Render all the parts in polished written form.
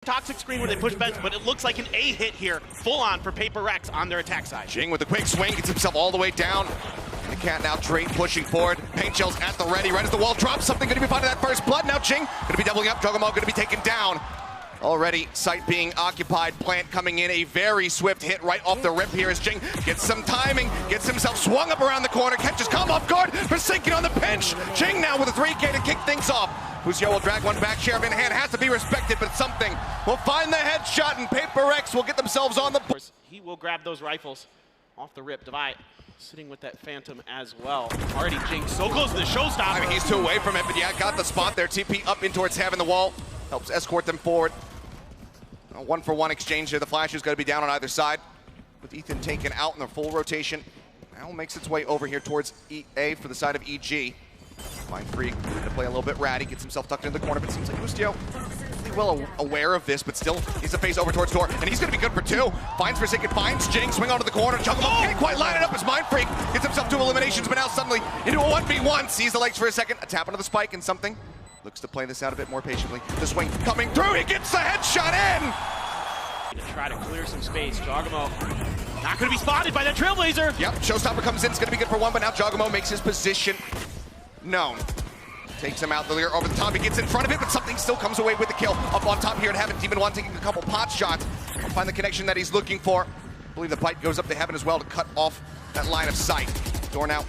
Toxic screen where they push bench, but it looks like an A hit here, full on for Paper Rex on their attack side. Jing with a quick swing, gets himself all the way down. And the cat now Drake pushing forward. Paint shells at the ready, right as the wall drops. Something going to be finding that first blood. Now Jing going to be doubling up. Juggernaut going to be taken down. Already site being occupied. Plant coming in, a very swift hit right off the rip here as Jing gets some timing, gets himself swung up around the corner, catches Calm off guard, Forsaken on the pinch. Jing now with a 3K to kick things off. Busio will drag one back, sheriff in hand, has to be respected, but something will find the headshot, and Paper Rex will get themselves on the board. He will grab those rifles off the rip. Divide sitting with that Phantom as well. Already Jing so close to the showstopper. I mean, he's too away from it, but yeah, got the spot there. TP up in towards Heaven. The wall helps escort them forward. A 1-for-1 exchange here. The flash is going to be down on either side, with Ethan taken out in the full rotation. Now makes its way over here towards EA for the side of EG. Mindfreak to play a little bit ratty, gets himself tucked into the corner, but seems like Busio pretty well aware of this, but still needs to face over towards door, and he's going to be good for two. Finds Forsaken, finds Jing, swing onto the corner, Juggernaut can't quite line it up as Mindfreak gets himself two eliminations, but now suddenly into a 1v1, sees the legs for a second, a tap onto the spike, and something looks to play this out a bit more patiently. The swing coming through, he gets the headshot in! To try to clear some space, Juggernaut not going to be spotted by that Trailblazer. Yep, Showstopper comes in, it's going to be good for one, but now Juggernaut makes his position known. Takes him out, the Lear over the top, he gets in front of it, but something still comes away with the kill. Up on top here at Heaven, Demon 1 taking a couple pot shots. Find the connection that he's looking for. I believe the bite goes up to Heaven as well to cut off that line of sight. Door now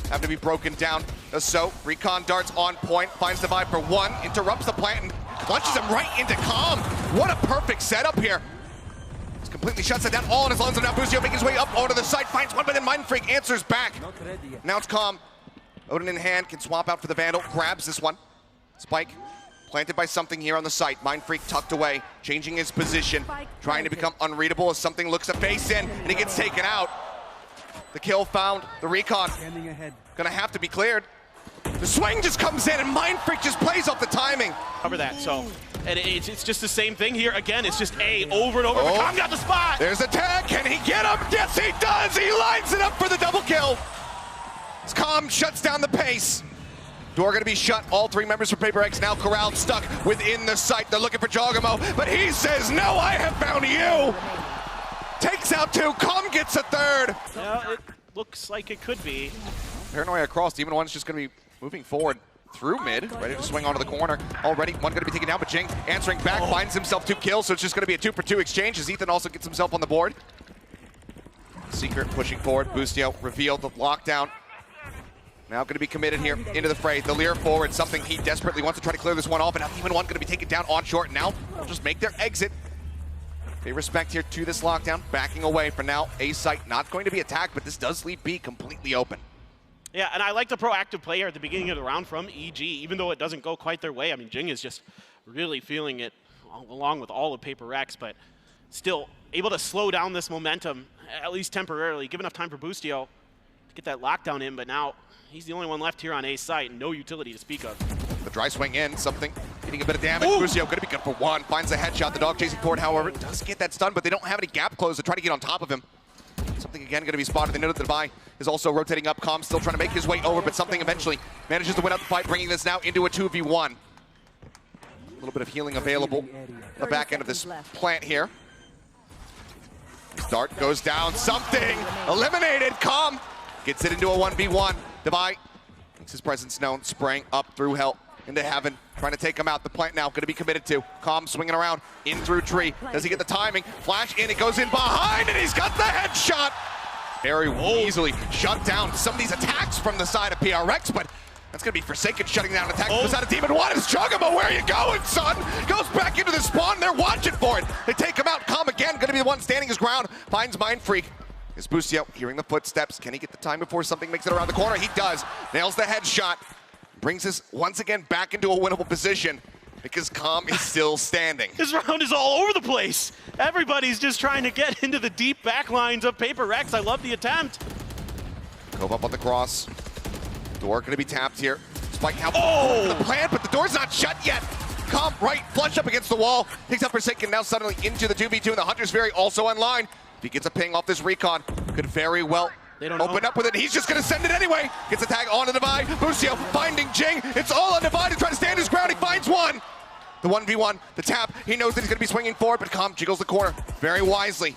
have to be broken down. Does so, Recon darts on point, finds the vibe for one, interrupts the plant and launches him right into Calm. What a perfect setup here. Just completely shuts it down all on his lungs, and now Busio making his way up onto the side, finds one, but then Mindfreak answers back. Now it's Calm. Odin in hand, can swap out for the Vandal, grabs this one. Spike planted by something here on the site. Mindfreak tucked away, changing his position, trying to become unreadable as something looks to face in, and he gets taken out. The kill found, the recon gonna have to be cleared. The swing just comes in, and Mindfreak just plays off the timing. Cover that, so, and it's just the same thing here. Again, it's just A over and over, but Calm got the spot. There's a tag, can he get him? Yes, he does, he lines it up for the double kill. Calm shuts down the pace. Door going to be shut. All three members from Paper Rex now corralled, stuck within the site. They're looking for Juggernaut, but he says, no, I have found you. Takes out two. Calm gets a third. Yeah, it looks like it could be. Paranoia across. Demon 1's just going to be moving forward through mid, ready to swing onto the corner. Already, one going to be taken down, but Jing answering back, finds himself two kills, so it's just going to be a 2-for-2 exchange as Ethan also gets himself on the board. Secret pushing forward. Busio revealed the lockdown. Now going to be committed here into the fray. The Lear forward, something he desperately wants to try to clear this one off, and now Demon 1 going to be taken down on short. Now they'll just make their exit. Pay respect here to this lockdown, backing away for now. A site not going to be attacked, but this does leave B completely open. Yeah, and I like the proactive play here at the beginning of the round from EG, even though it doesn't go quite their way. I mean, Jing is just really feeling it along with all of Paper Rex, but still able to slow down this momentum, at least temporarily, give enough time for Busio to get that lockdown in, but now he's the only one left here on A site, and no utility to speak of. The dry swing in, something getting a bit of damage. Busio going to be good for one, finds the headshot. The dog chasing forward, however, does get that stun, but they don't have any gap close to try to get on top of him. Something again going to be spotted. They know that the Divine is also rotating up. Calm still trying to make his way over, but something eventually manages to win out the fight, bringing this now into a 2v1. A little bit of healing available at the back end of this plant here. Dart goes down, something eliminated. Calm gets it into a 1v1. Divide makes his presence known, spraying up through hell into Heaven, trying to take him out. The plant now going to be committed to. Calm swinging around in through tree. Does he get the timing? Flash in, it goes in behind, and he's got the headshot. Very easily shut down some of these attacks from the side of PRX, but that's going to be Forsaken shutting down attack from the side of Demon 1. It's Juggernaut, where are you going, son? Goes back into the spawn, they're watching for it. They take him out. Calm again, going to be the one standing his ground. Finds Mindfreak. Is Busio hearing the footsteps? Can he get the time before something makes it around the corner? He does. Nails the headshot. Brings us once again back into a winnable position because Calm is still standing. This round is all over the place. Everybody's just trying to get into the deep back lines of Paper Rex. I love the attempt. Cove up on the cross. Door going to be tapped here. Spike now for the plant, but the door's not shut yet. Calm right, flush up against the wall. Takes out Forsaken now suddenly into the 2v2, and the Hunter's Fury also online. If he gets a ping off this recon, could very well open up with it. He's just going to send it anyway. Gets a tag on the Divide. Busio finding Jing. It's all on Divide to try to stand his ground. He finds one. The 1v1, the tap, he knows that he's going to be swinging forward, but Calm jiggles the corner very wisely.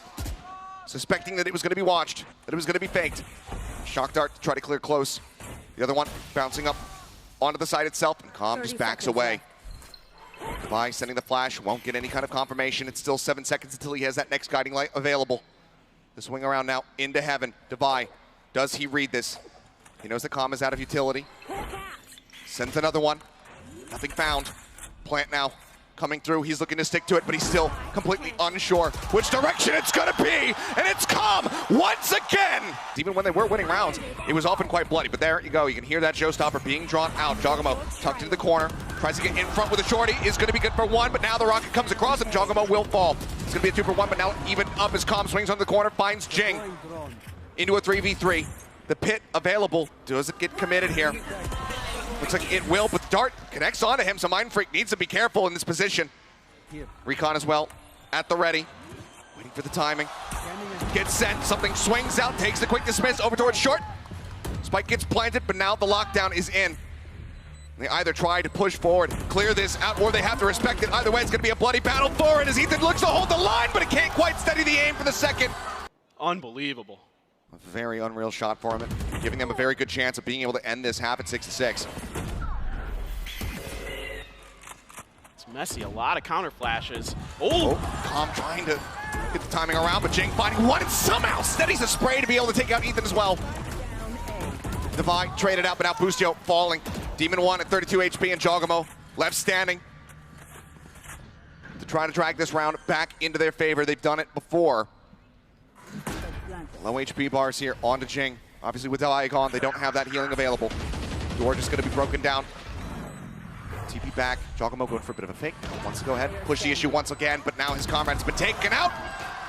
Suspecting that it was going to be watched, that it was going to be faked. Shock dart to try to clear close. The other one bouncing up onto the side itself, and Calm just backs away. Devi sending the flash, won't get any kind of confirmation. It's still 7 seconds until he has that next guiding light available. The swing around now into heaven. Devi, does he read this? He knows that Calm is out of utility. Sends another one. Nothing found. Plant now coming through. He's looking to stick to it, but he's still completely unsure which direction it's going to be. And it's Calm once again. Even when they were winning rounds, it was often quite bloody. But there you go. You can hear that showstopper being drawn out. Jawgemo tucked into the corner. Tries to get in front with a shorty. Is going to be good for one, but now the rocket comes across and Jawgemo will fall. It's going to be a 2 for 1, but now even up as Calm swings on the corner, finds Jing into a 3v3. The pit available. Does it get committed here? Looks like it will, but Dart connects onto him, so Mindfreak needs to be careful in this position. Recon as well, at the ready. Waiting for the timing. Gets sent, something swings out, takes the quick dismiss over towards short. Spike gets planted, but now the lockdown is in. They either try to push forward, clear this out, or they have to respect it. Either way, it's going to be a bloody battle for it as Ethan looks to hold the line, but he can't quite steady the aim for the second. Unbelievable. A very unreal shot for him, and giving them a very good chance of being able to end this half at 6-6. It's messy, a lot of counter flashes. Oh, Calm trying to get the timing around, but Jing finding one and somehow steadies the spray to be able to take out Ethan as well. Devi traded out, but now Boostio falling. Demon 1 at 32 HP and Jawgemo left standing to try to drag this round back into their favor. They've done it before. Low HP bars here onto Jing. Obviously with Devi gone, they don't have that healing available. Door just going to be broken down. TP back. Jawgemo going for a bit of a fake. Wants to go ahead, push the issue once again, but now his comrade's been taken out.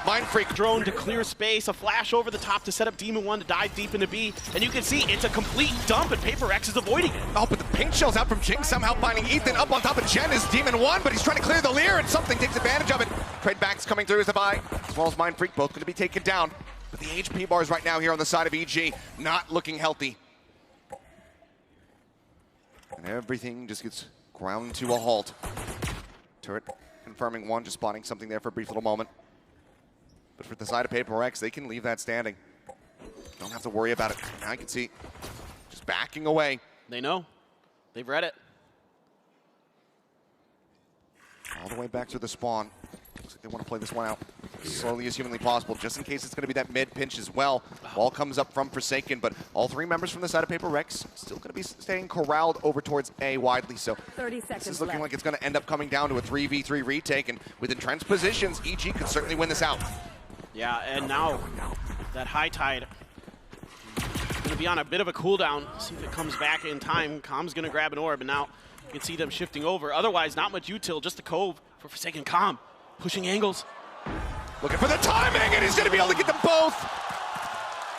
Mindfreak drone to clear space, a flash over the top to set up Demon 1 to dive deep into B, and you can see it's a complete dump, and Paper X is avoiding it. Oh, but the paint shell's out from Jing, somehow finding Ethan up on top of Jen is Demon 1, but he's trying to clear the leer, and something takes advantage of it. Trade backs coming through as Devi, as well as Mindfreak, both going to be taken down. But the HP bars right now here on the side of EG, not looking healthy. And everything just gets ground to a halt. Turret confirming one, just spotting something there for a brief little moment. But for the side of Paper X, they can leave that standing. Don't have to worry about it. Now you can see just backing away. They know. They've read it. All the way back to the spawn. Looks like they want to play this one out as slowly as humanly possible, just in case it's going to be that mid pinch as well. Ball comes up from Forsaken, but all three members from the side of Paper Rex still going to be staying corralled over towards A widely. So 30 seconds this is looking left. like it's going to end up coming down to a 3v3 retake, and with entrenched positions, EG could certainly win this out. Yeah, and now that high tide going to be on a bit of a cooldown. See if it comes back in time. Calm's going to grab an orb, and now you can see them shifting over. Otherwise, not much util, just a cove for Forsaken. Calm pushing angles. Looking for the timing, and he's going to be able to get them both.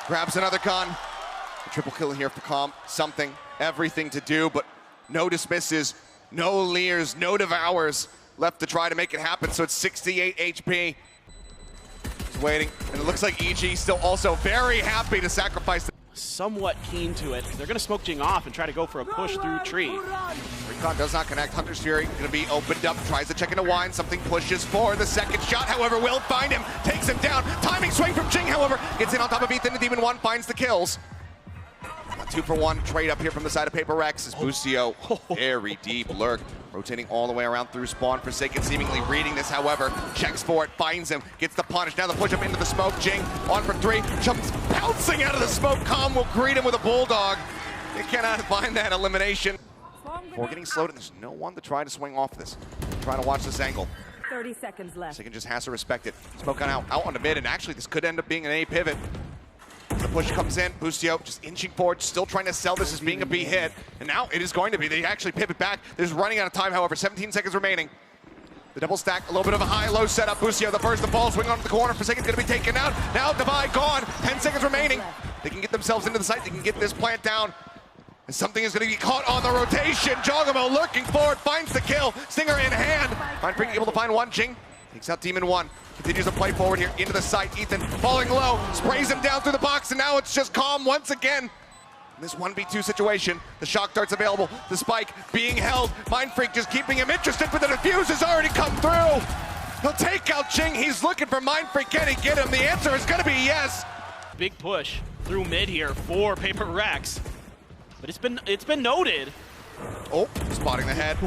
Grabs another gun. A triple kill here for Calm. Something, everything to do, but no dismisses, no leers, no devours left to try to make it happen. So it's 68 HP. He's waiting, and it looks like EG still also very happy to sacrifice. Somewhat keen to it. They're going to smoke Jing off and try to go for a push through tree. Recon does not connect. Hunter's Fury going to be opened up. Tries to check into Wine. Something pushes for the second shot. However, will find him. Takes him down. Timing swing from Jing, however. Gets in on top of Ethan. And Demon 1 finds the kills. A 2-for-1 trade up here from the side of Paper Rex as Boostio very deep lurk. Rotating all the way around through spawn. Forsaken seemingly reading this, however. Checks for it. Finds him. Gets the punish. Now the push up into the smoke. Jing on for 3. Jumps bouncing out of the smoke. Calm will greet him with a bulldog. They cannot find that elimination. Before getting slowed, and there's no one to try to swing off this. Trying to watch this angle. 30 seconds left. Forsaken just has to respect it. Smoke on out on the mid, and actually this could end up being an A pivot. The push comes in, Boostio just inching forward, still trying to sell this as being a B hit. And now it is going to be. They actually pivot back. There's running out of time, however, 17 seconds remaining. The double stack, a little bit of a high-low setup. Boostio, the first, the ball, swing onto the corner. Forsaken's going to be taken out. Now Devi gone. 10 seconds remaining. They can get themselves into the site. They can get this plant down. And something is going to be caught on the rotation. Jawgemo lurking forward, finds the kill. Stinger in hand. Mindfreak able to find one. Jing takes out Demon 1. Continues to play forward here into the site. Ethan falling low, sprays him down through the box, and now it's just Calm once again. In this 1v2 situation, the shock dart's available, the spike being held. Mindfreak just keeping him interested, but the defuse has already come through. He'll take out Jing. He's looking for Mindfreak. Can he get him? The answer is going to be yes. Big push through mid here for Paper Rex, but it's been noted. Oh, spotting the head.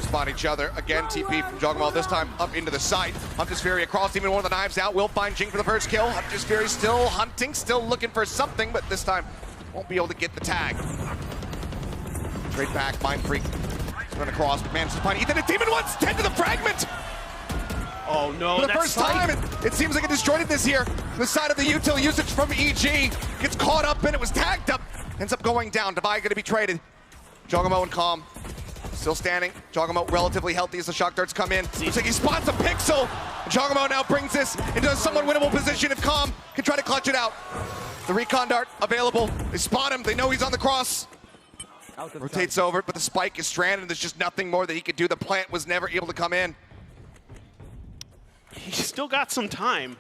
Spot each other. Again, TP from Jogamo, this time up into the site. Hunter's Fury across, even one of the knives out. Will find Jing for the first kill. Hunter's Fury still hunting, still looking for something, but this time won't be able to get the tag. Trade back, Mindfreak. Run across, but manages to find Ethan. And Demon wants 10 to the fragment! Oh no, for the first time, it seems like it destroyed it this year. The side of the util usage from EG gets caught up and it was tagged up. Ends up going down. Divide going to be traded. Jogamo and Calm still standing. Jogamo relatively healthy as the shock darts come in. Looks like he spots a pixel. Jogamo now brings this into a somewhat winnable position if Calm can try to clutch it out. The recon dart available. They spot him. They know he's on the cross. Rotates over, but the spike is stranded. There's just nothing more that he could do. The plant was never able to come in. He's still got some time.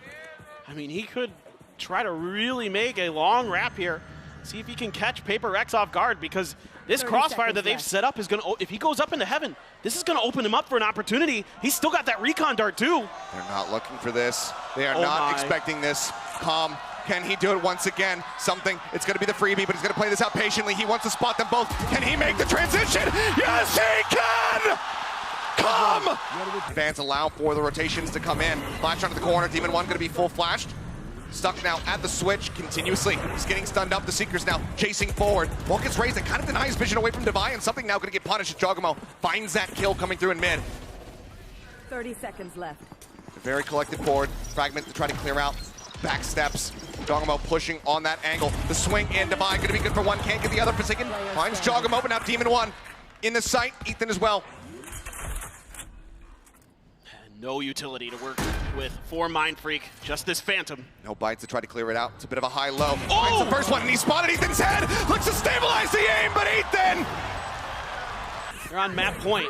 I mean, he could try to really make a long wrap here. See if he can catch Paper Rex off guard, because this crossfire that they've set up is going to, if he goes up into heaven, this is going to open him up for an opportunity. He's still got that recon dart too. They're not looking for this. They are not expecting this. Calm. Can he do it once again? Something. It's going to be the freebie, but he's going to play this out patiently. He wants to spot them both. Can he make the transition? Yes, he can! Calm! Fans allow for the rotations to come in. Flash onto the corner. Demon 1 going to be full flashed. Stuck now at the switch continuously. He's getting stunned up. The Seeker's now chasing forward. Wall gets raised and kind of denies vision away from Devi, and something now going to get punished as Jogamo finds that kill coming through in mid. 30 seconds left. Very collected forward. Fragment to try to clear out. Back steps. Jogamo pushing on that angle. The swing in. Devi going to be good for one. Can't get the other. Forsaken finds Jogamo, but now Demon 1 in the sight. Ethan as well. No utility to work with for Mindfreak, just this Phantom. No bites to try to clear it out. It's a bit of a high-low. Finds the first one, and he spotted Ethan's head. Looks to stabilize the aim, but Ethan! They're on map point.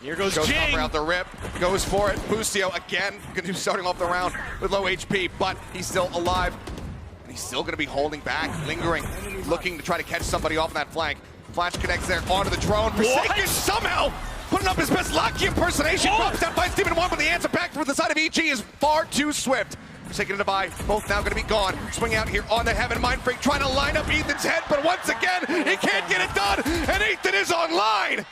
Here goes Jing. Out the rip, goes for it. Busio again, going to be starting off the round with low HP, but he's still alive. And he's still going to be holding back, lingering, looking to try to catch somebody off on that flank. Flash connects there onto the drone. Forsaken somehow putting up his best Locky impersonation. Drops down, finds Demon 1, but the answer back from the side of EG is far too swift. Forsaken and Devi, both now going to be gone. Swing out here on the Heaven. Mindfreak trying to line up Ethan's head, but once again, he can't get it done, and Ethan is online.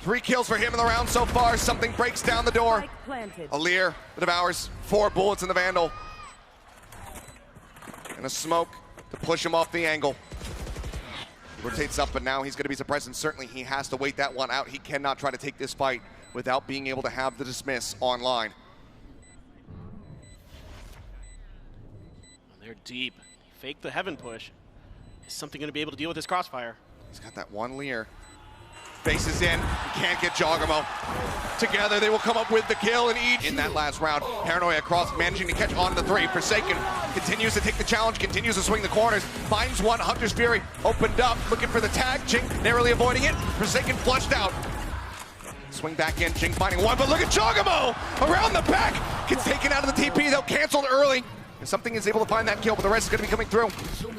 3 kills for him in the round so far. Something breaks down the door. Alir, the Devours, 4 bullets in the Vandal. And a smoke to push him off the angle. Rotates up, but now he's going to be suppressed, and certainly he has to wait that one out. He cannot try to take this fight without being able to have the dismiss online. They're deep. Fake the Heaven push. Is something going to be able to deal with this crossfire? He's got that one Lear. Faces in, he can't get Jogamo. Together they will come up with the kill in each. In that last round, Paranoia across, managing to catch on the 3. Forsaken continues to take the challenge, continues to swing the corners, finds one. Hunter's Fury opened up, looking for the tag. Jing narrowly avoiding it. Forsaken flushed out. Swing back in, Jing finding one, but look at Jogamo around the back. Gets taken out of the TP, though, canceled early. And something is able to find that kill, but the rest is going to be coming through.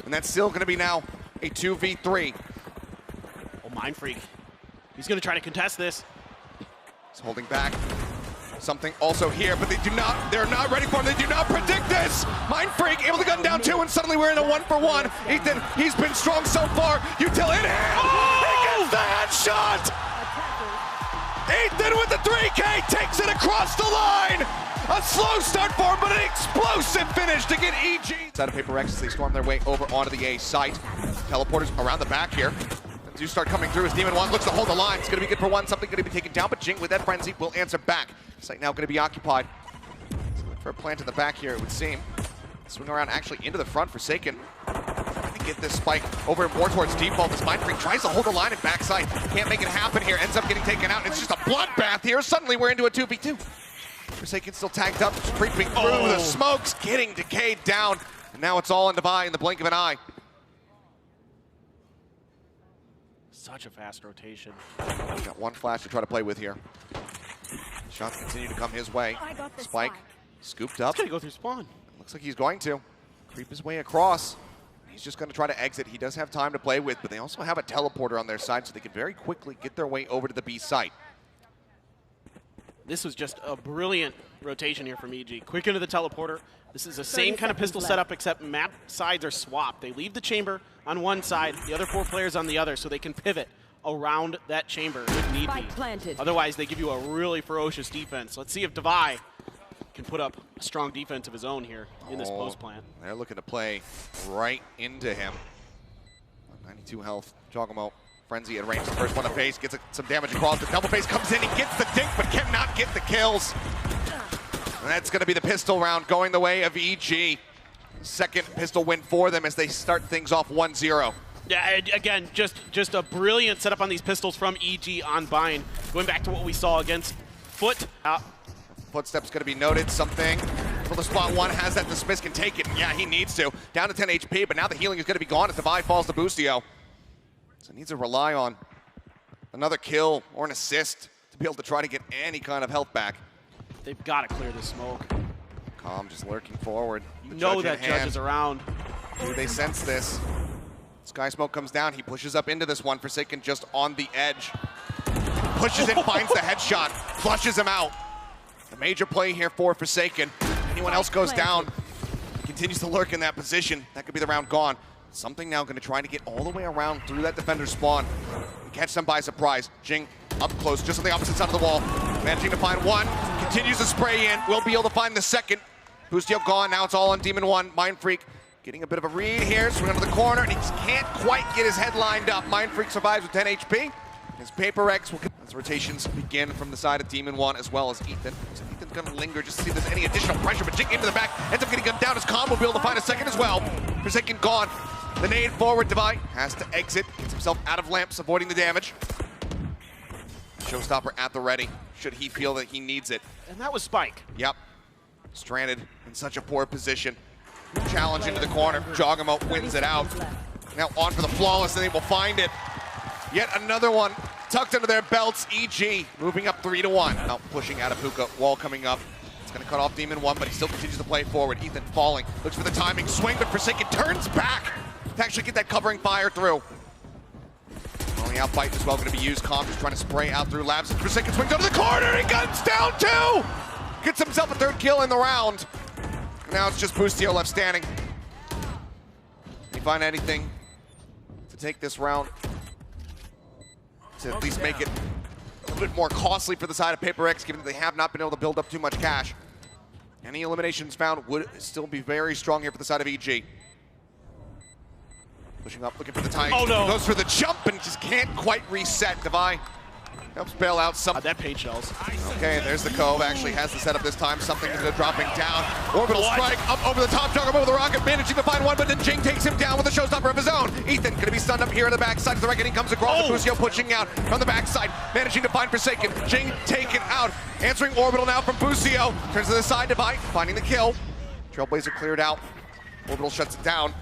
And that's still going to be now a 2v3. Oh, Mindfreak. He's going to try to contest this. He's holding back. Something also here, but they're not ready for him. They do not predict this. Mindfreak able to gun down 2, and suddenly we're in a 1-for-1. Ethan, he's been strong so far. Util in hand. He gets the headshot. Ethan with the 3K takes it across the line. A slow start for him, but an explosive finish to get EG. Side of Paper Rex as they storm their way over onto the A site. Teleporters around the back here. Do start coming through as Demon 1 looks to hold the line. It's going to be good for one. Something going to be taken down, but Jing with that frenzy will answer back. Site now going to be occupied. For a plant in the back here, it would seem. Swing around actually into the front. Forsaken. Trying to get this spike over more towards default. This Mindfreak tries to hold the line at backside. Can't make it happen here. Ends up getting taken out. And it's just a bloodbath here. Suddenly we're into a 2v2. Forsaken still tagged up, creeping through the smokes, getting decayed down. And now it's all in Devi in the blink of an eye. Such a fast rotation. Got one flash to try to play with here. Shots continue to come his way. Spike scooped up. He's gonna go through spawn. Looks like he's going to. creep his way across. He's just going to try to exit. He does have time to play with, but they also have a teleporter on their side, so they can very quickly get their way over to the B site. This was just a brilliant rotation here from EG. Quick into the teleporter. This is the same kind of pistol setup, except map sides are swapped. They leave the chamber on one side, the other 4 players on the other, so they can pivot around that chamber if need be. Otherwise, they give you a really ferocious defense. Let's see if Devi can put up a strong defense of his own here in this post plant. They're looking to play right into him. 92 health. Jogamo, Frenzy at range, the first one to face, gets some damage across. The double face comes in, he gets the dink, but cannot get the kills. And that's going to be the pistol round going the way of EG. Second pistol win for them as they start things off 1-0. Yeah, again, just a brilliant setup on these pistols from EG on Bind. Going back to what we saw against Foot. Footsteps going to be noted. Something for the spot one has that. The Smith can take it. Yeah, he needs to. Down to 10 HP, but now the healing is going to be gone as Devi falls to Boostio. So he needs to rely on another kill or an assist to be able to try to get any kind of health back. They've got to clear the smoke. Calm just lurking forward. You know that Judge is around. Do they sense this? Sky Smoke comes down. He pushes up into this one. Forsaken just on the edge. Pushes in, finds the headshot, flushes him out. The major play here for Forsaken. Anyone else goes down, continues to lurk in that position. That could be the round gone. Something now going to try to get all the way around through that defender's spawn and catch them by surprise. Jing up close, just on the opposite side of the wall. Managing to find one, continues to spray in. Will be able to find the second. Boostio gone, now it's all on Demon 1. Mind Freak getting a bit of a read here, swing under the corner, and he can't quite get his head lined up. Mind Freak survives with 10 HP. His Paper X will as rotations begin from the side of Demon 1 as well as Ethan. So Ethan's going to linger just to see if there's any additional pressure, but Jing into the back, ends up getting gunned down. His Calm will be able to find a second as well. Forsaken gone. The nade forward, Devi has to exit, gets himself out of lamps, avoiding the damage. Showstopper at the ready, should he feel that he needs it. And that was Spike. Yep. Stranded in such a poor position. Challenge into the corner. Jogamo wins it out. Now on for the flawless, and they will find it. Yet another one tucked under their belts. EG moving up 3-1. Now pushing out of Hookah. Wall coming up. It's going to cut off Demon 1, but he still continues to play forward. Ethan falling. Looks for the timing. Swing, but Forsaken turns back to actually get that covering fire through. Only out fight as well going to be used. Calm just trying to spray out through Labs. And Forsaken swings under the corner. He guns down 2. Gets himself a 3rd kill in the round. Now it's just Boostio left standing. Can you find anything to take this round to at least make it a little bit more costly for the side of Paper X, given that they have not been able to build up too much cash? Any eliminations found would still be very strong here for the side of EG. Pushing up, looking for the tie. Oh no! Goes for the jump and just can't quite reset. Devi helps bail out some. That paint shells. Okay, there's the Cove. Actually has the setup this time. Something is dropping down. Orbital strike up over the top. Juggernaut with the rocket, managing to find one, but then Jing takes him down with a showstopper of his own. Ethan gonna be stunned up here on the backside. The reckoning comes across. Boostio pushing out from the backside, managing to find Forsaken. Jing taken out. Answering Orbital now from Boostio. Turns to the side, Devi finding the kill. Trailblazer cleared out. Orbital shuts it down.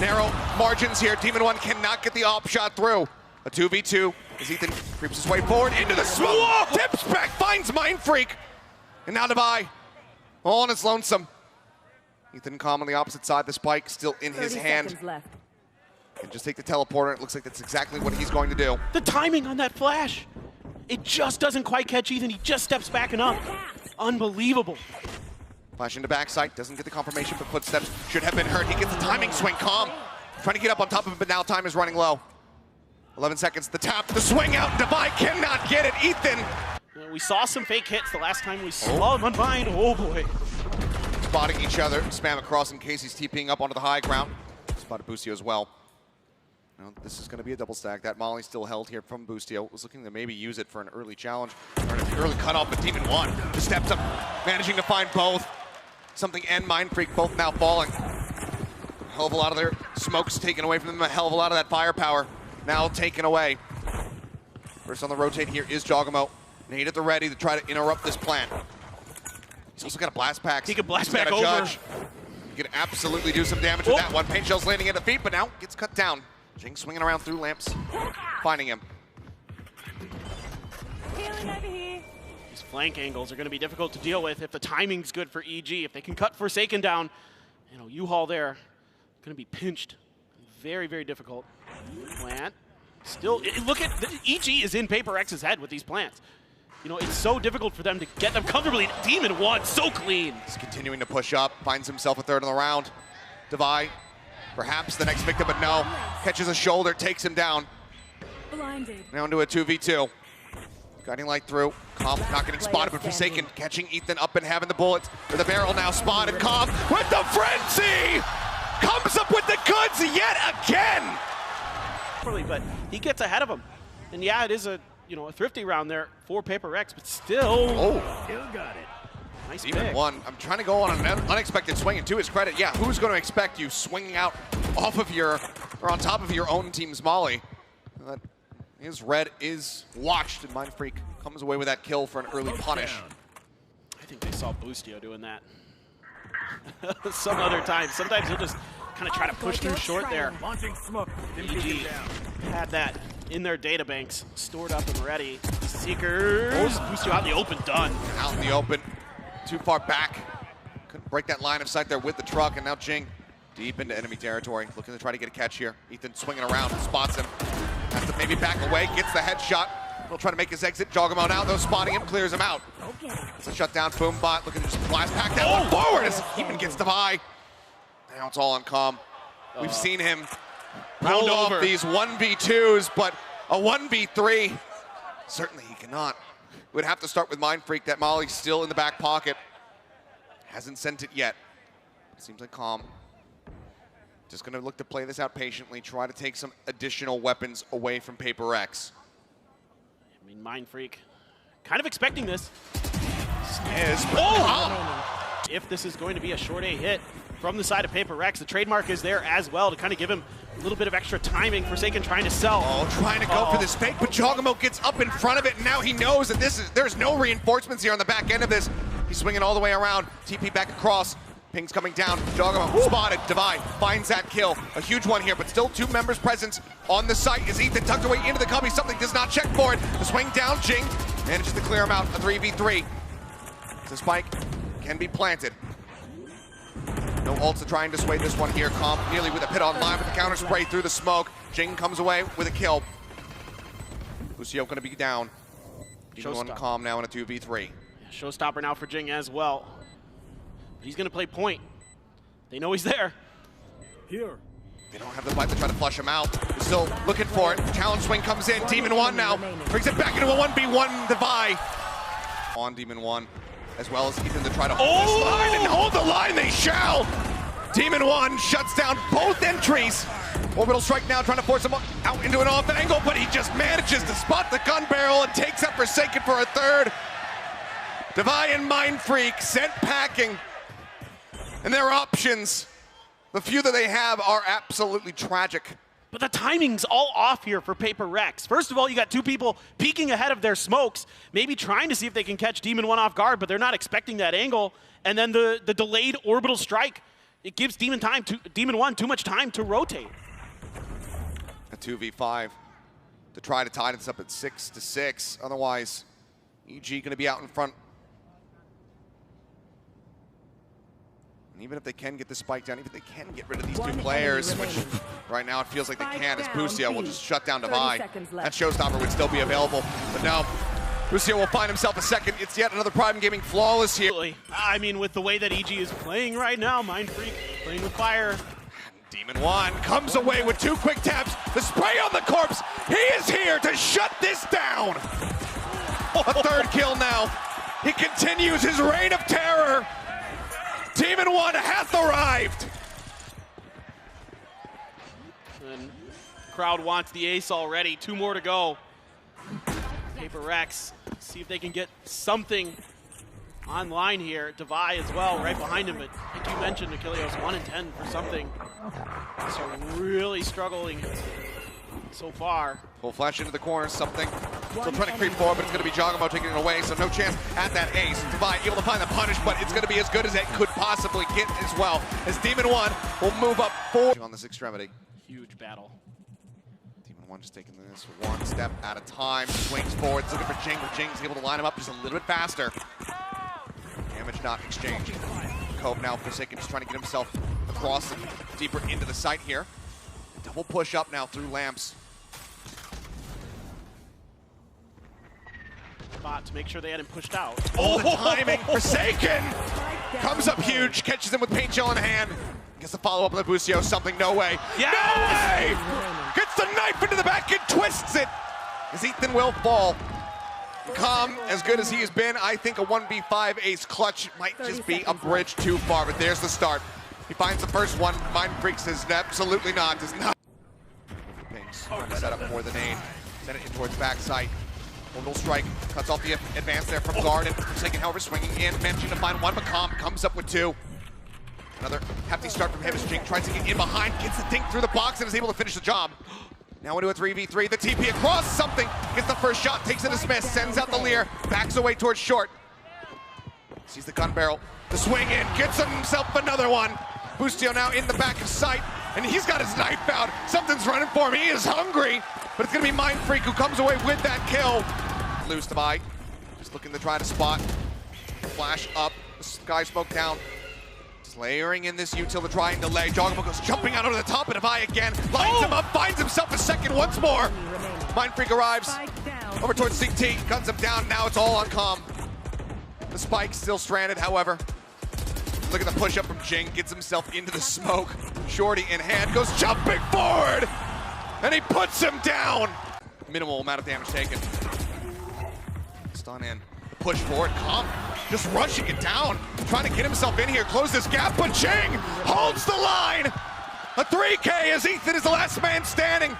Narrow margins here. Demon 1 cannot get the op shot through. A 2v2 as Ethan creeps his way forward into the smoke. Whoa! Tips back, finds Mind Freak. And now Devi, all on his lonesome. Ethan Calm on the opposite side, the spike still in his hand. Left. And just take the teleporter. It looks like that's exactly what he's going to do. The timing on that flash. It just doesn't quite catch Ethan. He just steps back and up. Unbelievable. Flash into backside, doesn't get the confirmation, but footsteps should have been heard. He gets the timing swing. Calm trying to get up on top of him, but now time is running low. 11 seconds, the tap, the swing out, Devi cannot get it, Ethan! We saw some fake hits the last time we saw him unbind, oh boy. Spotting each other, spam across in case he's TPing up onto the high ground. Spotted Boostio as well. Now, this is gonna be a double stack. That Molly still held here from Boostio. Was looking to maybe use it for an early challenge, or an early cutoff, but Demon 1 just steps up, managing to find both. Something and Mind Freak both now falling. A hell of a lot of their smokes taken away from them, a hell of a lot of that firepower now taken away. First on the rotate here is Jogamo. Nade at the ready to try to interrupt this plan. He's also got a blast pack. He can blast back over. Judge. He can absolutely do some damage with that one. Paint shells landing at the feet, but now gets cut down. Jing swinging around through lamps, finding him. These flank angles are going to be difficult to deal with if the timing's good for EG. If they can cut Forsaken down You know, U-Haul there, going to be pinched. Very, very difficult. Plant. Still, look at, EG is in Paper X's head with these plants. You know, it's so difficult for them to get them comfortably. Demon 1, so clean. He's continuing to push up, finds himself a third in the round. Devi, perhaps the next victim, but no. Catches a shoulder, takes him down. Blinded. Now into a 2v2. Guiding light through. Comp not getting spotted, but Forsaken catching Ethan up and having the bullets. With the barrel now spotted. Comp with the frenzy! Comes up with the goods yet again! But he gets ahead of him. And yeah, it is a, you know, a thrifty round there for Paper X, but still. Oh, Still got it. Nice Demon pick. 1. I'm trying to go on an unexpected swing, and to his credit, yeah, who's going to expect you swinging out off of your, or on top of your own team's molly? His red is watched, and Mind Freak comes away with that kill for an early punish. I think they saw Boostio doing that some other time. Sometimes he'll just kind of try to push through short there. Launching smoke. EG had that in their databanks, stored up and ready. Seekers, Boostio out in the open, done. Out in the open, too far back. Couldn't break that line of sight there with the truck, and now Jing deep into enemy territory, looking to try to get a catch here. Ethan swinging around, spots him. Has to maybe back away, gets the headshot. He'll try to make his exit, jog him on out, though spotting him, clears him out. Okay. It's a shutdown, Boombot looking to just blast pack that one forward as even gets the buy. Now it's all on Calm. We've seen him round roll off over these 1v2s, but a 1v3, certainly he cannot. Would have to start with Mind Freak. That Molly's still in the back pocket. Hasn't sent it yet. Seems like Calm. Just gonna look to play this out patiently, try to take some additional weapons away from Paper X. I mean, Mind Freak, kind of expecting this. If this is going to be a short A hit from the side of Paper X, the trademark is there as well to kind of give him a little bit of extra timing. Forsaken trying to sell. Oh, trying to go for this fake, but Jogamo gets up in front of it, and now he knows that there's no reinforcements here on the back end of this. He's swinging all the way around, TP back across. Ping's coming down, Jogamo spotted, Devi finds that kill. A huge one here, but still 2 members present on the site as Ethan tucked away into the cubby. Something does not check for it. The swing down, Jing manages to clear him out, a 3v3. The spike can be planted. No ults to try and dissuade this one here. Comp nearly with a pit on line with the counter spray through the smoke. Jing comes away with a kill. Lucio gonna be down. Even one Calm now in a 2v3. Showstopper now for Jing as well. He's going to play point. They know he's there. Here. They don't have the fight to try to flush him out. They're still looking for it. Challenge swing comes in. Demon 1 now brings it back into a 1v1 Devi. On Demon 1, as well as Ethan to try to hold this line, and hold the line they shall. Demon 1 shuts down both entries. Orbital strike now trying to force him out into an off angle, but he just manages to spot the gun barrel and takes up Forsaken for a third. Devi and Mind Freak sent packing. And their options, the few that they have, are absolutely tragic. But the timing's all off here for Paper X. First of all, you got 2 people peeking ahead of their smokes, maybe trying to see if they can catch Demon 1 off guard, but they're not expecting that angle. And then the delayed orbital strike, it gives Demon 1 too much time to rotate. A 2v5 to try to tie this up at 6-6. Otherwise, EG going to be out in front. And even if they can get the spike down, even if they can get rid of these 2 players, which right now it feels like they can, as Boostio will just shut down Devi. That Showstopper would still be available, but no. Boostio will find himself a second. It's yet another Prime Gaming flawless here. I mean, with the way that EG is playing right now, Mind Freak playing with fire. Demon 1 comes away with 2 quick taps. The spray on the corpse. He is here to shut this down. A 3rd kill now. He continues his reign of terror. Demon 1 hath arrived. And crowd wants the ace already. 2 more to go. Paper X, see if they can get something online here. Devi as well, right behind him. But like you mentioned, Achilleos 1-10 for something. So really struggling so far. Full flash into the corner, something. Still trying to creep forward, but it's going to be Jogamo taking it away, so no chance at that ace. Devi able to find the punish, but it's going to be as good as it could possibly get as well, as Demon 1 will move up 4 on this extremity. Huge battle. Demon 1 just taking this 1 step at a time, swings forward, looking for Jing, but Jing's able to line him up just a little bit faster. Damage not exchanged. Cove now Forsaken just trying to get himself across and deeper into the site here. Double push up now through lamps. Spot to make sure they hadn't pushed out. Oh, the timing. Forsaken comes up huge, catches him with paint gel in hand. Gets the follow-up on the Busio, something, no way. Yeah. No way! Gets the knife into the back and twists it. As Ethan will fall. Calm, as good as he has been, I think a 1v5 ace clutch might just be a bridge too far, but there's the start. He finds the first one. Mind Freak says absolutely not, does not. Pinks trying to set up more than aid. Send it in towards backside. Little strike, cuts off the advance there from Garden. Forsaken, however, swinging in, managing to find one. McComb comes up with two. Another hefty start from him as Jing tries to get in behind, gets the dink through the box and is able to finish the job. Now into a 3v3, the TP across, something, gets the first shot, takes a dismiss, sends out the leer, backs away towards short. Sees the gun barrel, the swing in, gets himself another one. Busio now in the back of sight, and he's got his knife out. Something's running for him, he is hungry, but it's gonna be Mind Freak who comes away with that kill. Loose to buy, just looking to try to spot. Flash up, the sky smoke down. Just layering in this util to try and delay. Jogamo goes jumping out over the top, and Avai again lines him up, finds himself a second once more. Mind Freak arrives over towards VCT, guns him down, now it's all on Calm. The spike still stranded, however. Look at the push up from Jing, gets himself into the smoke. Shorty in hand, goes jumping forward, and he puts him down. Minimal amount of damage taken. Stun in, push forward, Calm just rushing it down, trying to get himself in here, close this gap, but Jing holds the line. A 3K as Ethan is the last man standing.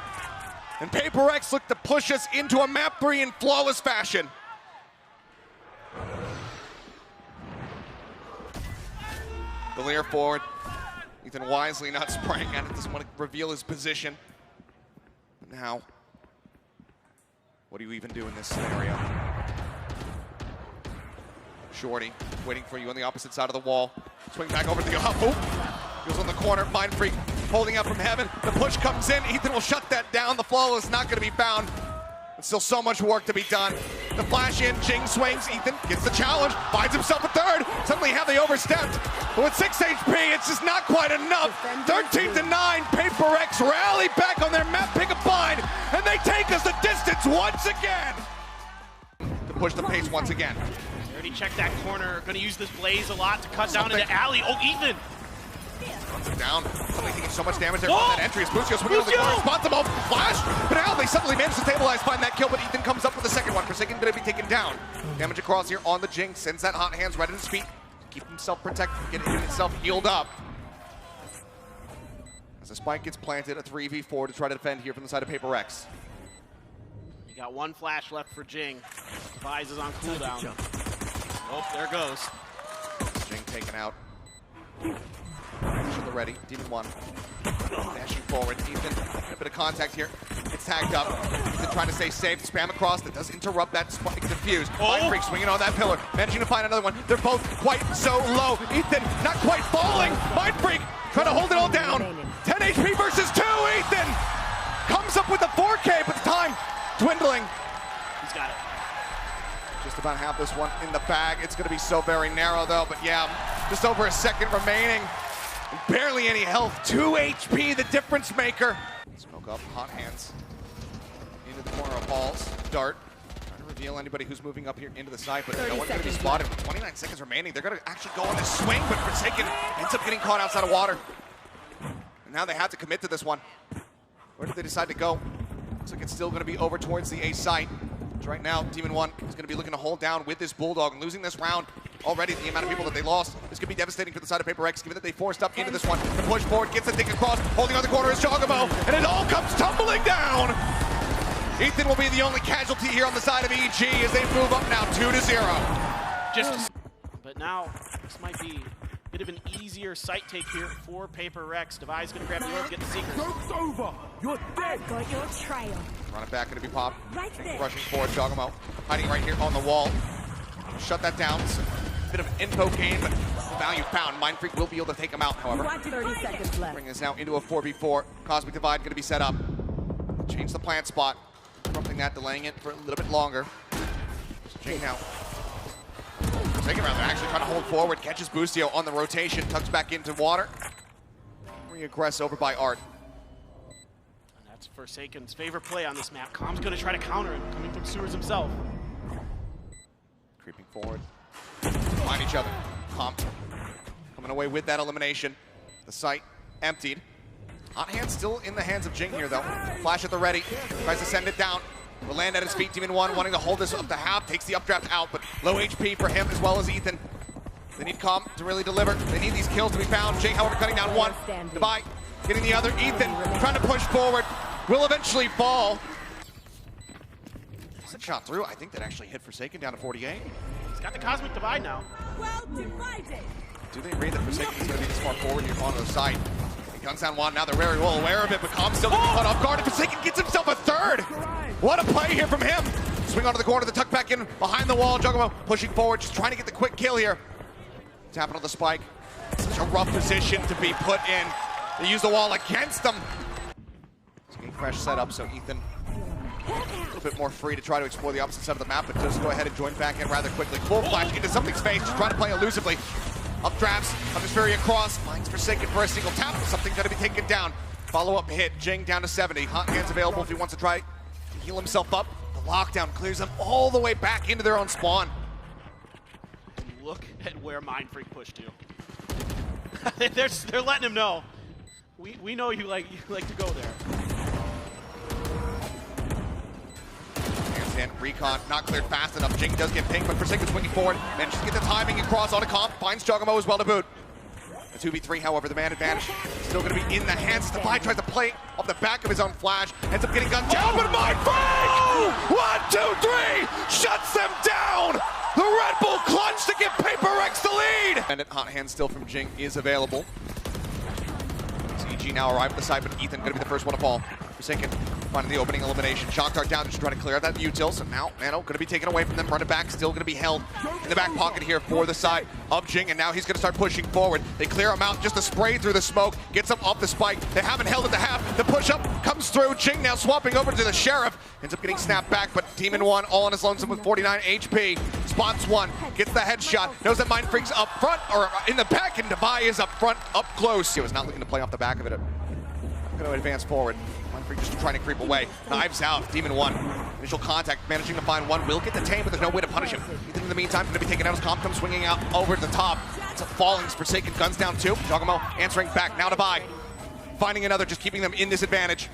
And Paper X look to push us into a map 3 in flawless fashion. The leer forward. Ethan wisely not spraying at it, doesn't want to reveal his position. But now, what do you even do in this scenario? Shorty waiting for you on the opposite side of the wall. Swing back over to the goes on the corner. Mind Freak holding out from heaven. The push comes in. Ethan will shut that down. The flawless is not going to be found. There's still so much work to be done. The flash in, Jing swings. Ethan gets the challenge, finds himself a third. Suddenly have they overstepped. But with 6 HP, it's just not quite enough. 13-9, Paper X rally back on their map, pick a bind, and they take us the distance once again. To push the pace once again. Already checked that corner. Going to use this blaze a lot to cut down into alley. Oh, Ethan! Runs him down. Suddenly taking so damage there from that entry as Busio swinging on the corner, spots him off, flash, but now they suddenly manage to stabilize, find that kill, but Ethan comes up with the second one. Forsaken going to be taken down. Damage across here on the Jing, sends that hot hands right at his feet, keep himself protected, getting himself healed up. As the spike gets planted, a 3v4 to try to defend here from the side of Paper X. You got one flash left for Jing. Vise is on cooldown. Oh, there goes. Jing taken out. To the ready, Demon 1. Dashing forward, Ethan, a bit of contact here. It's tagged up. Ethan trying to stay safe, spam across, that does interrupt that spike defuse. Mind Freak swinging on that pillar, managing to find another one. They're both quite so low. Ethan not quite falling. Mind Freak trying to hold it all down. 10 HP versus 2, Ethan comes up with the 4K, but the time dwindling. He's got it. Just about have this one in the bag. It's gonna be so very narrow though, but yeah, just over a second remaining. Barely any health, 2 HP, the difference maker. Smoke up, hot hands. Into the corner of Halls, dart. Trying to reveal anybody who's moving up here into the side, but no one's gonna be spotted. With 29 seconds remaining, they're gonna actually go on this swing, but Forsaken ends up getting caught outside of water. And now they have to commit to this one. Where did they decide to go? Looks like it's still gonna be over towards the A site. Right now, Demon 1 is going to be looking to hold down with this Bulldog, and losing this round already, the amount of people that they lost is going to be devastating for the side of Paper X, given that they forced up into this one. The push forward, gets the thing across, holding on the corner is Jogamo, and it all comes tumbling down! Ethan will be the only casualty here on the side of EG as they move up now 2-0. But now, this might be a bit of an easier sight take here for Paper Rex. Devi's going to grab the orb, get the secret. Joke's over! You're dead! I've got your trail. Running back, going to be Pop. Right there. Rushing forward, Jogamo hiding right here on the wall. Shut that down. It's a bit of an info gain, but value found. Mind Freak will be able to take him out, however. 30 seconds left. Bring us now into a 4v4. Cosmic Divide going to be set up. Change the plant spot. Interrupting that, delaying it for a little bit longer. Jing now. Second round, they're actually trying to hold forward. Catches Busio on the rotation. Tucks back into water. Very aggressive over by Art. And that's Forsaken's favorite play on this map. Com's going to try to counter him, coming from Sewers himself. Creeping forward. Find each other. Com coming away with that elimination. The site emptied. Hot hand still in the hands of Jing here, though. Flash at the ready. Tries to send it down. Will land at his feet. Demon 1 wanting to hold this up to half. Takes the updraft out, but low HP for him as well as Ethan. They need Com to really deliver. They need these kills to be found. Jing, however, cutting down one. Goodbye. Getting the other. Ethan trying to push forward. Will eventually fall. That shot through. I think that actually hit Forsaken down to 48. He's got the Cosmic Divide now. Well divided. Do they read that Forsaken's going to be this far forward here on the side? He guns down one. Now they're very well aware of it, but Com's still going to be caught off guard. And Forsaken gets himself a third. What a play here from him. Swing onto the corner, the tuck back in behind the wall. Juggamo pushing forward, just trying to get the quick kill here. Tapping on the spike. Such a rough position to be put in. They use the wall against them. Game crash set up, so Ethan a little bit more free to try to explore the opposite side of the map, but does go ahead and join back in rather quickly. Full flash into something's face, just trying to play elusively. Up drafts, Fury across, finds Forsaken for a single tap. Something going to be taken down. Follow-up hit, Jing down to 70. Hot hands available if he wants to try to heal himself up. The lockdown clears them all the way back into their own spawn. Look at where Mind Freak pushed to. They're letting him know. We know you like to go there. And Recon not cleared fast enough. Jing does get pinged, but Forsaken's swinging forward. Manages to get the timing across on a comp. Finds Jogamo as well to boot. A 2v3, however, the man advantage still going to be in the hands. Defy tries to play off the back of his own flash. Ends up getting gunned down, but Mind Freak! 1, 2, 3! Shuts them down! The Red Bull clutch to give Paper Rex the lead! And hot hand still from Jing is available. CG now arrived at the side, but Ethan going to be the first one to fall. Forsaken finding the opening elimination. Shock dart down, just trying to clear out that util. So now Nano going to be taken away from them. Running back, still going to be held in the back pocket here for the side of Jing. And now he's going to start pushing forward. They clear him out, just a spray through the smoke. Gets him off the spike. They haven't held at the half. The push up comes through. Jing now swapping over to the Sheriff. Ends up getting snapped back, but Demon 1 all on his lonesome with 49 HP. Spots one, gets the headshot. Knows that Mind Freak's up front, or in the back, and Devi is up front, up close. He was not looking to play off the back of it. Going to advance forward. Mind Freak just trying to creep away. Knives out. Demon 1. Initial contact. Managing to find one. Will get the tame, but there's no way to punish him. Ethan in the meantime going to be taken out as Comp comes swinging out over to the top. It's a falling. Forsaken guns down 2. Jogamo answering back. Now Devi. Finding another, just keeping them in disadvantage.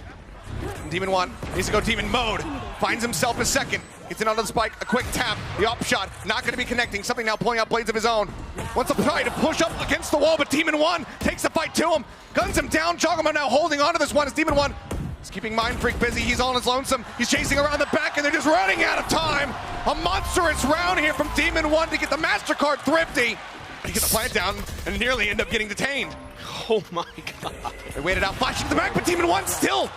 Demon 1 needs to go demon mode. Finds himself a second. Gets in onto the spike. A quick tap. The up shot. Not going to be connecting. Something now pulling out blades of his own. Wants to try to push up against the wall, but Demon 1 takes the fight to him. Guns him down. Jogamo now holding onto this one as Demon 1 is keeping Mind Freak busy. He's all on his lonesome. He's chasing around the back, and they're just running out of time. A monstrous round here from Demon 1 to get the MasterCard thrifty. He gets the plant down and nearly end up getting detained. Oh my god. They waited out, flashing to the back, but Demon 1 still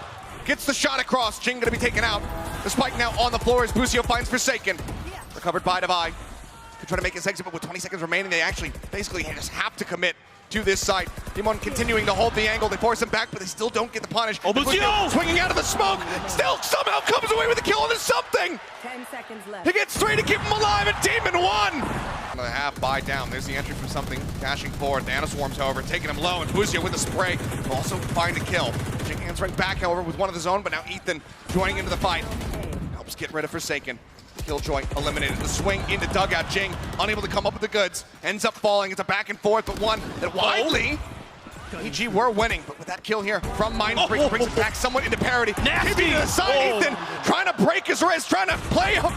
gets the shot across. Jing gonna be taken out. The spike now on the floor as Busio finds Forsaken. Recovered by Devi. Could try to make his exit, but with 20 seconds remaining, they actually basically just have to commit to this site. Demon continuing to hold the angle. They force him back, but they still don't get the punish. Oh, Busio! Swinging out of the smoke. Still somehow comes away with the kill, and there's something. 10 seconds left. He gets 3 to keep him alive, and Demon 1. The half buy down. There's the entry for something. Dashing forward. The Swarms, however, taking him low, and Busio with a spray. Also find a kill. Jing answering back, however, with one of his own, but now Ethan joining into the fight. Helps get rid of Forsaken. Killjoy eliminated. The swing into dugout. Jing unable to come up with the goods. Ends up falling. It's a back and forth, but one that widely EG were winning. But with that kill here from Mind Freak, brings it back somewhat into parity. Keeping to the side, Ethan trying to break his wrist, trying to play him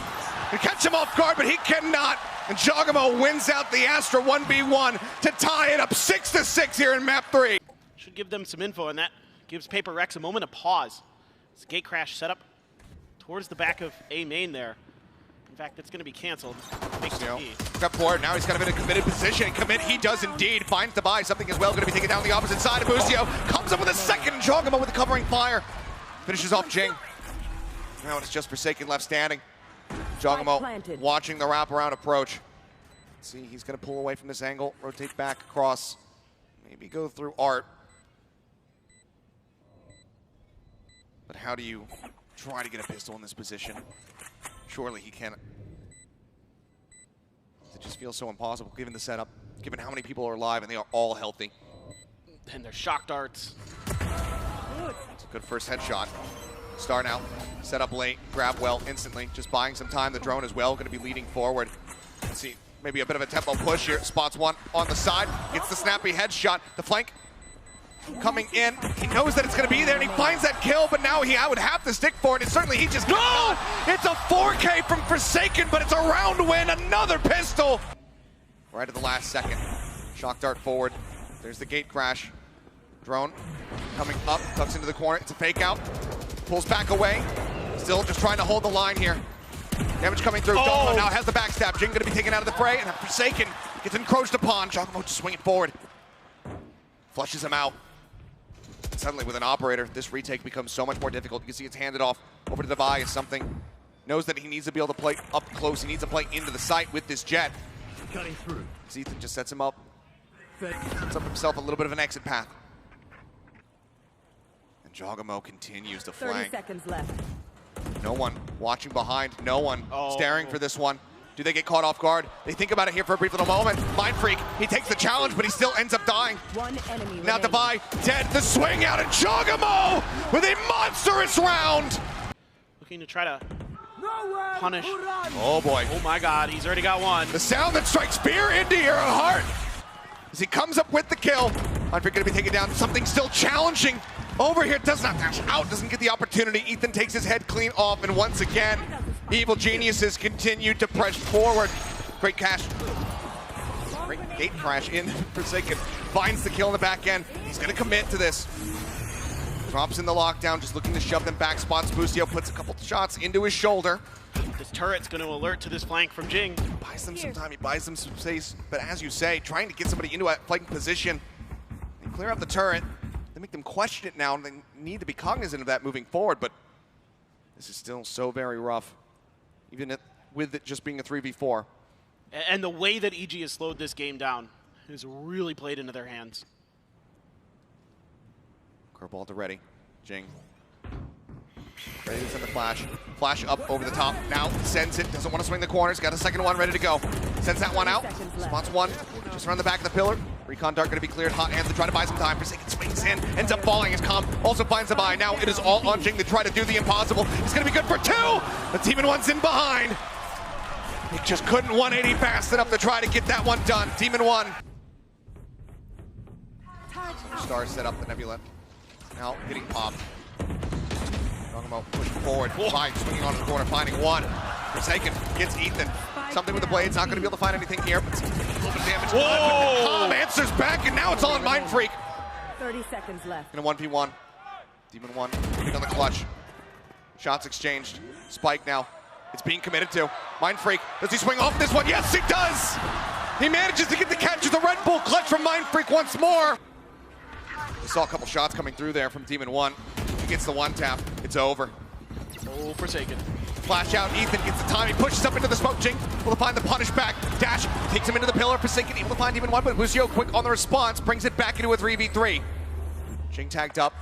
and catch him off guard, but he cannot. And Jogamo wins out the Astra 1v1 to tie it up 6-6 here in map 3. Should give them some info, and that gives Paper Rex a moment of pause. It's a gate crash set up towards the back of A main there. In fact, it's going to be canceled. Step forward. Now he's kind of in a committed position. Commit, he does indeed. Finds the buy. Something as well going to be taken down the opposite side of Busio. Comes up with a second. Jogamo with the covering fire. Finishes off Jing. Now it's just Forsaken left standing. Jogamo watching the wraparound approach. Let's see, he's going to pull away from this angle. Rotate back across. Maybe go through Art. But how do you try to get a pistol in this position? Surely he can. It just feels so impossible given the setup, given how many people are alive and they are all healthy. And there's shock darts. It's a good first headshot. Star now, set up late, grab well instantly, just buying some time. The drone as well, going to be leading forward. Let's see, maybe a bit of a tempo push here. Spots one on the side, gets the snappy headshot. The flank coming in. He knows that it's going to be there, and he finds that kill, but now I would have to stick for it, and certainly he just no! It's a 4K from Forsaken, but it's a round win, another pistol! Right at the last second. Shock dart forward. There's the gate crash. Drone coming up, tucks into the corner. It's a fake out. Pulls back away. Still just trying to hold the line here. Damage coming through. Jogomo now has the backstab. Jing going to be taken out of the fray, and Forsaken gets encroached upon. Jogomo just swinging forward. Flushes him out. Suddenly with an operator, this retake becomes so much more difficult. You can see it's handed off over to Devi as something. Knows that he needs to be able to play up close. He needs to play into the site with this jet. Cutting through. Ethan just sets him up. Sets up himself a little bit of an exit path. And Jogomo continues to flank. 30 seconds left. No one watching behind. No one staring for this one. Do they get caught off guard? They think about it here for a brief little moment. Mind Freak, he takes the challenge, but he still ends up dying. One enemy Now remaining. Devi dead. The swing out, and Jogomo with a monstrous round. Looking to try to Nowhere punish. to run. Oh boy. Oh my god, he's already got one. The sound that strikes fear into your heart as he comes up with the kill. Mind Freak going to be taken down. Something still challenging over here. Does not dash out. Doesn't get the opportunity. Ethan takes his head clean off, and once again, evil geniuses continue to press forward. Great cash. Great gate crash in. Forsaken finds the kill in the back end. He's going to commit to this. Drops in the lockdown, just looking to shove them back. Spots Busio, puts a couple shots into his shoulder. This turret's going to alert to this flank from Jing. Buys them some time, he buys them some space. But as you say, trying to get somebody into a flanking position and clear up the turret. They make them question it now, and they need to be cognizant of that moving forward. But this is still so very rough, even with it just being a 3v4. And the way that EG has slowed this game down has really played into their hands. Curveball to ready. Jing. Ready to send the flash. Flash up over the top. Now sends it. Doesn't want to swing the corners. Got a second one ready to go. Sends that one out. Spots one. Just around the back of the pillar. Recon dart going to be cleared. Hot hands to try to buy some time. Forsaken swings in. Ends up falling. His comp also finds the buy. Now it is all on Jing to try to do the impossible. It's going to be good for two. The team in one's in behind. He just couldn't 180 fast enough to try to get that one done. Team in one. Star set up the Nebula. Now getting popped. Jogomo pushing forward. Fine, swinging onto the corner, finding one. Forsaken gets Ethan. Something with the blades. Not going to be able to find anything here, but a little bit of damage. Whoa! Calm answers back, and now it's all on Mind Freak. 30 seconds left. In a 1v1. Demon 1 hitting on the clutch. Shots exchanged. Spike now. It's being committed to. Mind Freak. Does he swing off this one? Yes, he does! He manages to get the catch of the Red Bull clutch from Mind Freak once more. We saw a couple shots coming through there from Demon 1. He gets the one tap. It's over. Oh, Forsaken. Flash out. Ethan gets the time. He pushes up into the smoke. Jing able to find the punish back. Dash takes him into the pillar. Forsaken able to find Demon 1, but Busio quick on the response. Brings it back into a 3v3. Jing tagged up.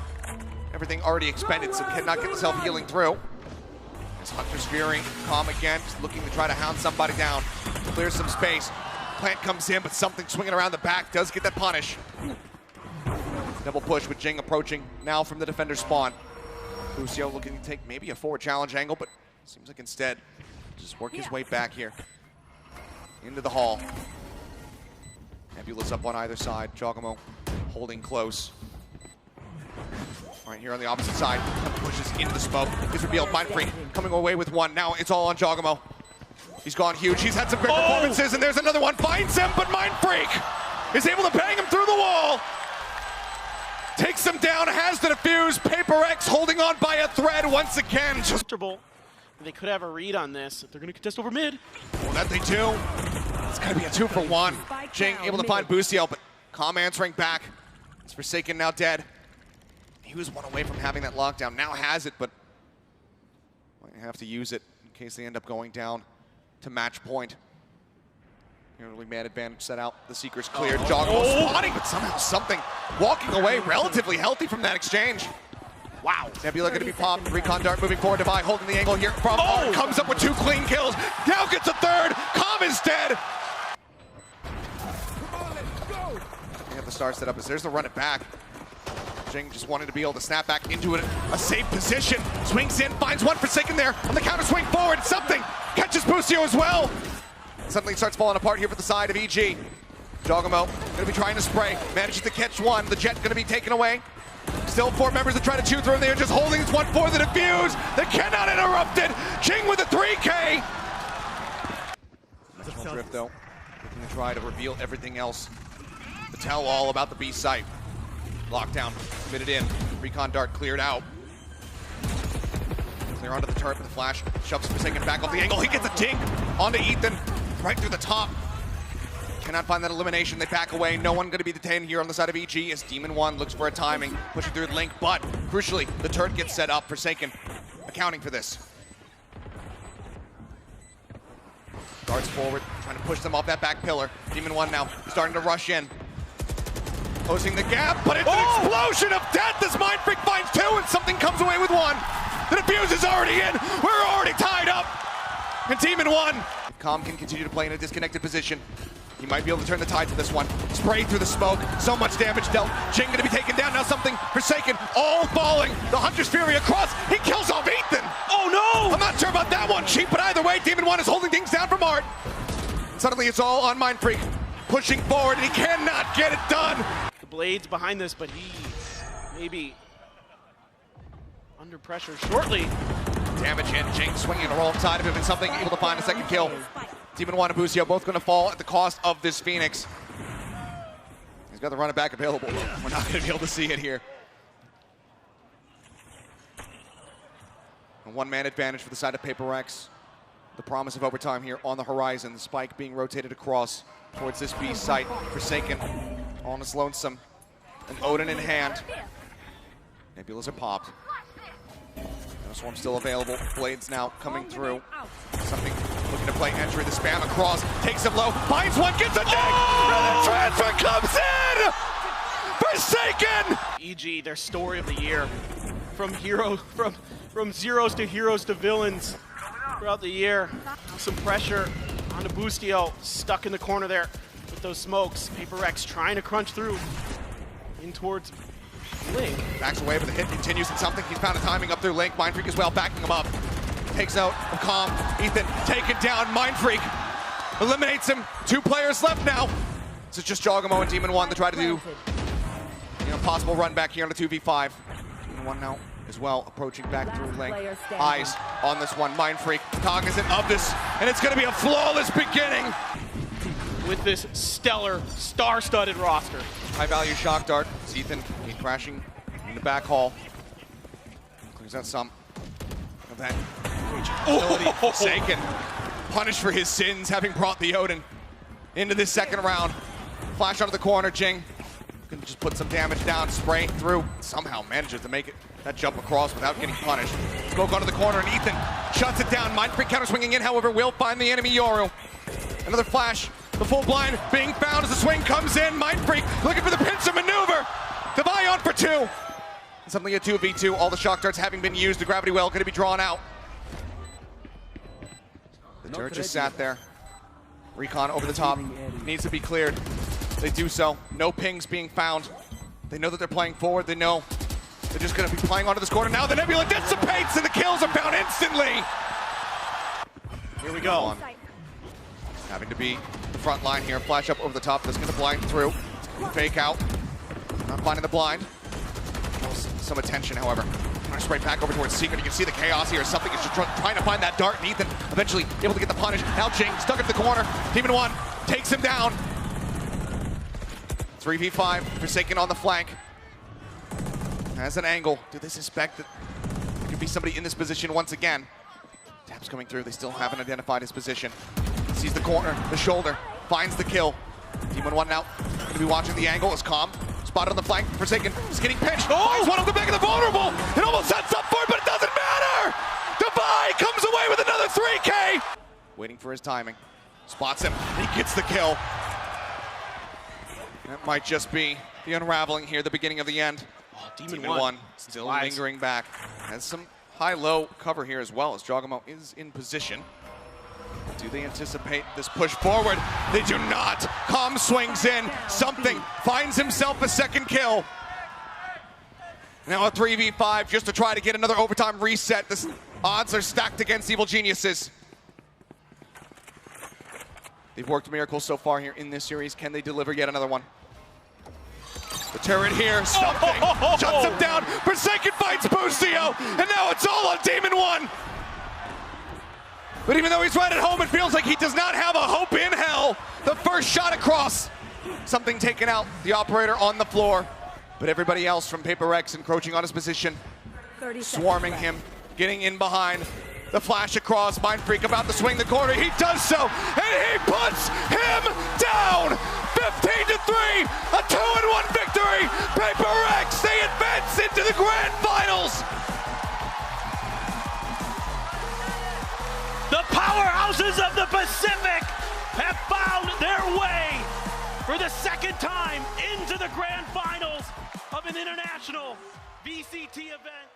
Everything already expended, so cannot get the self-healing through. As Hunter's veering. Calm again. Just looking to try to hound somebody down. Clears some space. Plant comes in, but something swinging around the back does get that punish. Double push with Jing approaching now from the defender spawn. Busio looking to take maybe a forward challenge angle, but seems like instead just work his way back here into the hall. Nebula's up on either side. Jogomo holding close. Right here on the opposite side, pushes into the smoke. Is revealed. Mind Freak coming away with one. Now it's all on Jogomo. He's gone huge. He's had some great performances, and there's another one. Finds him, but Mind Freak is able to bang him through the wall. Takes him down, has the defuse. Paper X holding on by a thread once again. Just They could have a read on this. They're going to contest over mid. well, that they do. It's going to be a 2-for-1. Jing able to find Busio, but Calm answering back. It's Forsaken now dead. He was one away from having that lockdown. Now has it, but might have to use it in case they end up going down to match point. Really man advantage set out. The Seeker's cleared. Jogomo spotting, but somehow something walking away relatively healthy from that exchange. Wow. Nebula going to be popped. Recon dart moving forward. Devi holding the angle here from Art. Comes up with 2 clean kills. Now gets a third. Calm is dead. They have the star set up as there's the run it back. Jing just wanted to be able to snap back into it. A safe position. Swings in, finds one Forsaken there. On the counter swing forward, something. Catches Busio as well. Suddenly starts falling apart here for the side of EG. Jogamo gonna be trying to spray. Manages to catch one. The Jet gonna be taken away. Still 4 members that try to chew through him. They are just holding this one for the defuse. They cannot interrupt it. Jing with a 3K. Drift though. Looking to try to reveal everything else. To tell all about the B site. Lockdown, committed in. Recon dart cleared out. Clear onto the turret with the flash. Shoves Forsaken back off the angle. He gets a dink onto Ethan. Right through the top. Cannot find that elimination. They back away. No one going to be detained here on the side of EG as Demon 1 looks for a timing. Pushing through the link, but crucially, the turret gets set up. Forsaken accounting for this. Darts forward, trying to push them off that back pillar. Demon 1 now starting to rush in. Closing the gap, but it's an explosion of death as Mindfreak finds 2 and something comes away with 1. The defuse is already in. We're already tied up. And Demon 1. Calm can continue to play in a disconnected position. He might be able to turn the tide to this one. Spray through the smoke. So much damage dealt. Jing going to be taken down. Now something Forsaken. All falling. The Hunter's Fury across. He kills off Ethan. Oh no! I'm not sure about that one, Cheap, but either way, Demon 1 is holding things down from Art. Suddenly it's all on Mindfreak. Pushing forward, and he cannot get it done. The Blade's behind this, but he maybe under pressure shortly. Damage in. Jing swinging a roll inside of him and something able to find a second kill. Demon 1 and Busio both going to fall at the cost of this Phoenix. He's got the run it back available. We're not going to be able to see it here. A 1-man advantage for the side of Paper Rex. The promise of overtime here on the horizon. The spike being rotated across towards this B site. Forsaken on his lonesome. An Odin in hand. Nebulas are popped. No Swarm still available. Blades now coming through. Something looking to play entry. The spam across. Takes him low. Finds one. Gets a dig. And the transfer comes in. Forsaken. EG, their story of the year. From zeros to heroes to villains throughout the year. Some pressure onto Busio. Stuck in the corner there with those smokes. Paper Rex trying to crunch through in towards Link. Backs away, but the hit continues and something. He's found a timing up through Link. Mindfreak as well, backing him up. Takes out Calm. Ethan taken down. Mindfreak eliminates him. 2 players left now. So it's just Jogamo and Demon 1 to try to do possible run back here on the 2v5. Demon 1 now as well, approaching back through Link. Eyes on this one. Mindfreak cognizant of this, and it's going to be a flawless beginning. With this stellar, star-studded roster. High-value shock dart. It's Ethan crashing in the back hall. Clears out some of that ability. Forsaken. Punished for his sins, having brought the Odin into this second round. Flash onto the corner. Jing can just put some damage down. Spray through. Somehow manages to make it that jump across without getting punished. Smoke onto the corner, and Ethan shuts it down. Mindfreak counter swinging in, however, will find the enemy Yoru. Another flash. The full blind being found as the swing comes in. Mindfreak looking for the pincer maneuver. Devi on for 2. Suddenly a 2v2. All the shock darts having been used. The gravity well going to be drawn out. The turret just sat there. Recon over the top. Needs to be cleared. They do so. No pings being found. They know that they're playing forward. They know they're just going to be playing onto this corner. Now the Nebula dissipates and the kills are found instantly. Here we go. Having to be the front line here. Flash up over the top. That's going to blind through. Fake out. Not finding the blind. Some attention, however. Nice right back over towards Secret. You can see the chaos here. Something is just trying to find that dart. And Ethan eventually able to get the punish. Now Jing stuck at the corner. Demon 1 takes him down. 3v5. Forsaken on the flank. Has an angle. Do they suspect that there could be somebody in this position once again? Taps coming through. They still haven't identified his position. Sees the corner, the shoulder, finds the kill. Demon 1 now going to be watching the angle. Is Calm spotted on the flank. Forsaken is getting pinched. Finds one on the back of the vulnerable. It almost sets up for it, but it doesn't matter. Devi comes away with another 3K. Waiting for his timing. Spots him. He gets the kill. That might just be the unraveling here, the beginning of the end. Oh, Demon 1 still lingering back. Has some high-low cover here as well as Jogamo is in position. Do they anticipate this push forward? They do not. Calm swings in. Something finds himself a second kill. Now a 3v5 just to try to get another overtime reset. The odds are stacked against Evil Geniuses. They've worked miracles so far here in this series. Can they deliver yet another one? The turret here, something, shuts him down. Forsaken fights Busio, and now it's all on Demon One. But even though he's right at home, it feels like he does not have a hope in hell. The first shot across, something taken out, the operator on the floor. But everybody else from Paper Rex encroaching on his position, swarming him, getting in behind. The flash across, Mind Freak about to swing the corner. He does so, and he puts him down. 15-3, a 2-1 victory. Paper Rex, they advance into the grand finals. The powerhouses of the Pacific have found their way for the second time into the grand finals of an international VCT event.